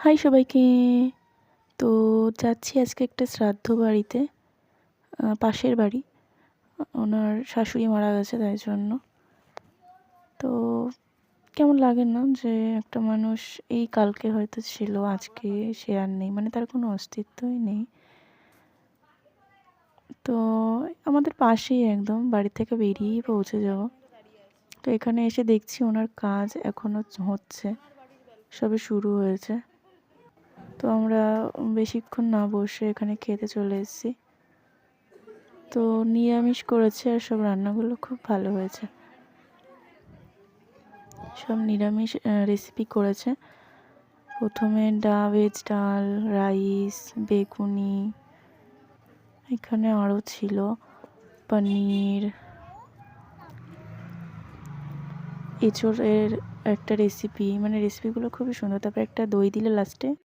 High সবাইকে। তো যাচ্ছি আজকে একটা শ্রাদ্ধ বাড়িতে, পাশের বাড়ি। ওনার শাশুড়ি মারা গেছে, তাই জন্য। তো কেমন লাগে না যে একটা মানুষ এই কালকে হয়তো ছিল, আজকে সে আর নেই, মানে তার কোনো অস্তিত্বই নেই। তো আমাদের পাশেই, একদম বাড়ি থেকে বেরিয়েই পৌঁছে যাব। তো এখানে এসে দেখছি ওনার কাজ এখনও হচ্ছে, সবে শুরু হয়েছে। তো আমরা বেশিক্ষণ না বসে এখানে খেতে চলে এসেছি। তো নিরামিষ করেছে, আর সব রান্নাগুলো খুব ভালো হয়েছে। সব নিরামিষ রেসিপি করেছে। প্রথমে ভেজ ডাল, রাইস, বেগুনি, এখানে আরও ছিল পনির, এঁচোড়ের একটা রেসিপি, মানে রেসিপিগুলো খুবই সুন্দর। তারপরে একটা দই দিলে লাস্টে।